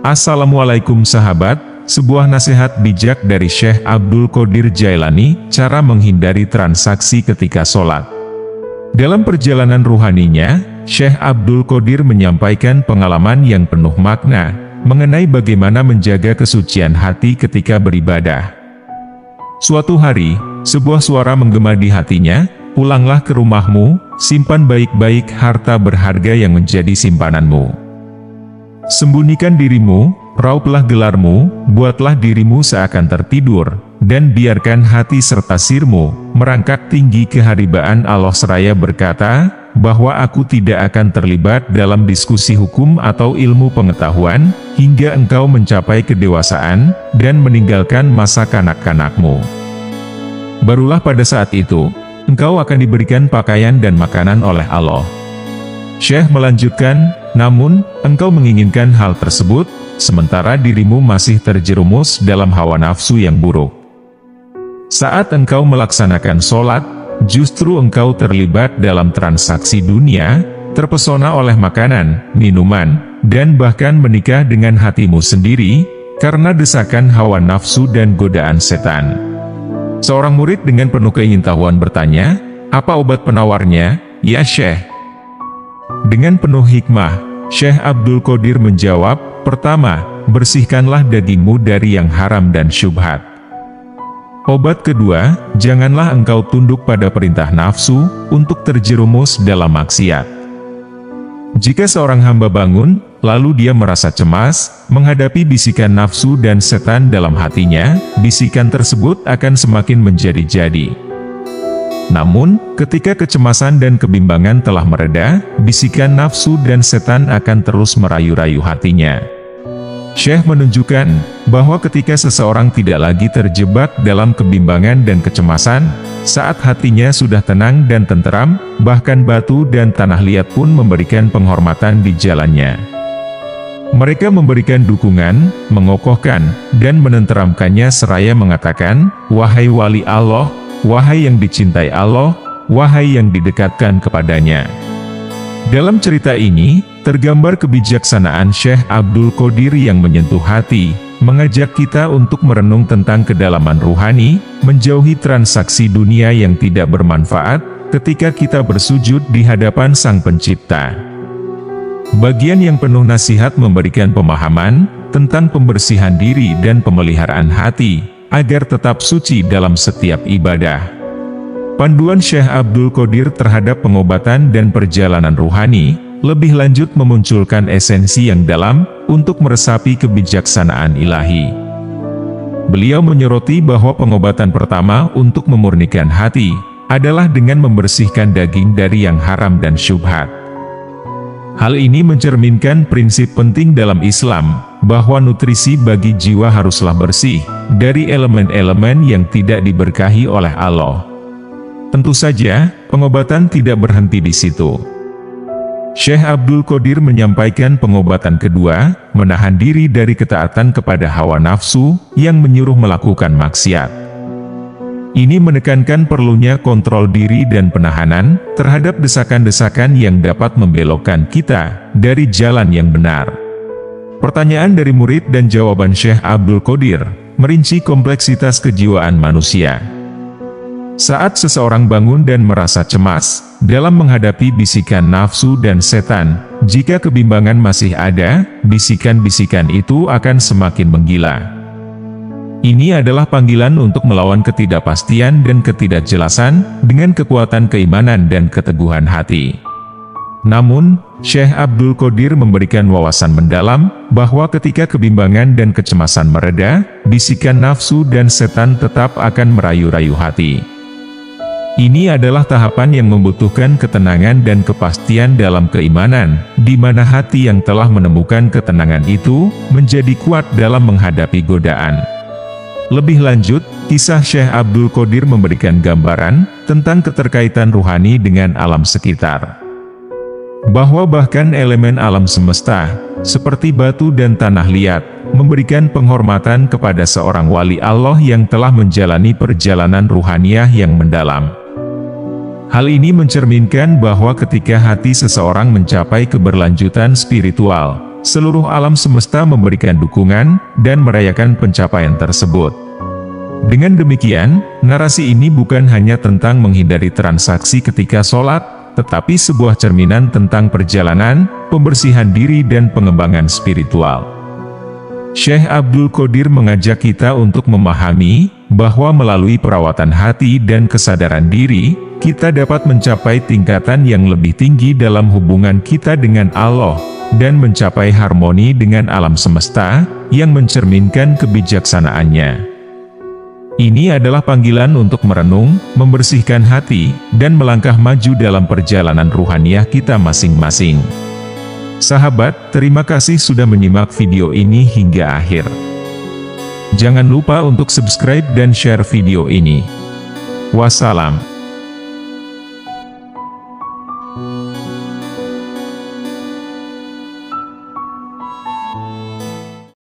Assalamualaikum sahabat, sebuah nasihat bijak dari Syekh Abdul Qadir Jailani, cara menghindari transaksi ketika sholat. Dalam perjalanan ruhaninya, Syekh Abdul Qadir menyampaikan pengalaman yang penuh makna, mengenai bagaimana menjaga kesucian hati ketika beribadah. Suatu hari, sebuah suara menggema di hatinya, "Pulanglah ke rumahmu, simpan baik-baik harta berharga yang menjadi simpananmu. Sembunyikan dirimu, rauplah gelarmu, buatlah dirimu seakan tertidur, dan biarkan hati serta sirmu merangkak tinggi keharibaan Allah seraya berkata, bahwa aku tidak akan terlibat dalam diskusi hukum atau ilmu pengetahuan, hingga engkau mencapai kedewasaan, dan meninggalkan masa kanak-kanakmu. Barulah pada saat itu, engkau akan diberikan pakaian dan makanan oleh Allah." Syekh melanjutkan, "Namun, engkau menginginkan hal tersebut, sementara dirimu masih terjerumus dalam hawa nafsu yang buruk. Saat engkau melaksanakan sholat, justru engkau terlibat dalam transaksi dunia, terpesona oleh makanan, minuman, dan bahkan menikah dengan hatimu sendiri, karena desakan hawa nafsu dan godaan setan." Seorang murid dengan penuh keingintahuan bertanya, "Apa obat penawarnya, ya Syekh?" Dengan penuh hikmah, Syekh Abdul Qadir menjawab, "Pertama, bersihkanlah dagingmu dari yang haram dan syubhat. Obat kedua, janganlah engkau tunduk pada perintah nafsu, untuk terjerumus dalam maksiat." Jika seorang hamba bangun, lalu dia merasa cemas, menghadapi bisikan nafsu dan setan dalam hatinya, bisikan tersebut akan semakin menjadi-jadi. Namun, ketika kecemasan dan kebimbangan telah mereda, bisikan nafsu dan setan akan terus merayu-rayu hatinya. Syekh menunjukkan, bahwa ketika seseorang tidak lagi terjebak dalam kebimbangan dan kecemasan, saat hatinya sudah tenang dan tenteram, bahkan batu dan tanah liat pun memberikan penghormatan di jalannya. Mereka memberikan dukungan, mengokohkan, dan menenteramkannya seraya mengatakan, "Wahai wali Allah, wahai yang dicintai Allah, wahai yang didekatkan kepadanya." Dalam cerita ini, tergambar kebijaksanaan Syekh Abdul Qadir yang menyentuh hati, mengajak kita untuk merenung tentang kedalaman ruhani, menjauhi transaksi dunia yang tidak bermanfaat, ketika kita bersujud di hadapan Sang Pencipta. Bagian yang penuh nasihat memberikan pemahaman, tentang pembersihan diri dan pemeliharaan hati, agar tetap suci dalam setiap ibadah. Panduan Syekh Abdul Qadir terhadap pengobatan dan perjalanan ruhani, lebih lanjut memunculkan esensi yang dalam, untuk meresapi kebijaksanaan ilahi. Beliau menyoroti bahwa pengobatan pertama untuk memurnikan hati, adalah dengan membersihkan daging dari yang haram dan syubhat. Hal ini mencerminkan prinsip penting dalam Islam, bahwa nutrisi bagi jiwa haruslah bersih, dari elemen-elemen yang tidak diberkahi oleh Allah. Tentu saja, pengobatan tidak berhenti di situ. Syekh Abdul Qadir menyampaikan pengobatan kedua, menahan diri dari ketaatan kepada hawa nafsu, yang menyuruh melakukan maksiat. Ini menekankan perlunya kontrol diri dan penahanan, terhadap desakan-desakan yang dapat membelokkan kita, dari jalan yang benar. Pertanyaan dari murid dan jawaban Syekh Abdul Qadir, merinci kompleksitas kejiwaan manusia. Saat seseorang bangun dan merasa cemas, dalam menghadapi bisikan nafsu dan setan, jika kebimbangan masih ada, bisikan-bisikan itu akan semakin menggila. Ini adalah panggilan untuk melawan ketidakpastian dan ketidakjelasan, dengan kekuatan keimanan dan keteguhan hati. Namun, Syekh Abdul Qadir memberikan wawasan mendalam, bahwa ketika kebimbangan dan kecemasan mereda, bisikan nafsu dan setan tetap akan merayu-rayu hati. Ini adalah tahapan yang membutuhkan ketenangan dan kepastian dalam keimanan, di mana hati yang telah menemukan ketenangan itu, menjadi kuat dalam menghadapi godaan. Lebih lanjut, kisah Syekh Abdul Qadir memberikan gambaran, tentang keterkaitan ruhani dengan alam sekitar. Bahwa bahkan elemen alam semesta, seperti batu dan tanah liat, memberikan penghormatan kepada seorang wali Allah yang telah menjalani perjalanan ruhaniyah yang mendalam. Hal ini mencerminkan bahwa ketika hati seseorang mencapai keberlanjutan spiritual, seluruh alam semesta memberikan dukungan dan merayakan pencapaian tersebut. Dengan demikian, narasi ini bukan hanya tentang menghindari transaksi ketika sholat, tetapi sebuah cerminan tentang perjalanan, pembersihan diri dan pengembangan spiritual. Syekh Abdul Qodir mengajak kita untuk memahami bahwa melalui perawatan hati dan kesadaran diri, kita dapat mencapai tingkatan yang lebih tinggi dalam hubungan kita dengan Allah, dan mencapai harmoni dengan alam semesta, yang mencerminkan kebijaksanaannya. Ini adalah panggilan untuk merenung, membersihkan hati, dan melangkah maju dalam perjalanan ruhaniah kita masing-masing. Sahabat, terima kasih sudah menyimak video ini hingga akhir. Jangan lupa untuk subscribe dan share video ini. Wassalam.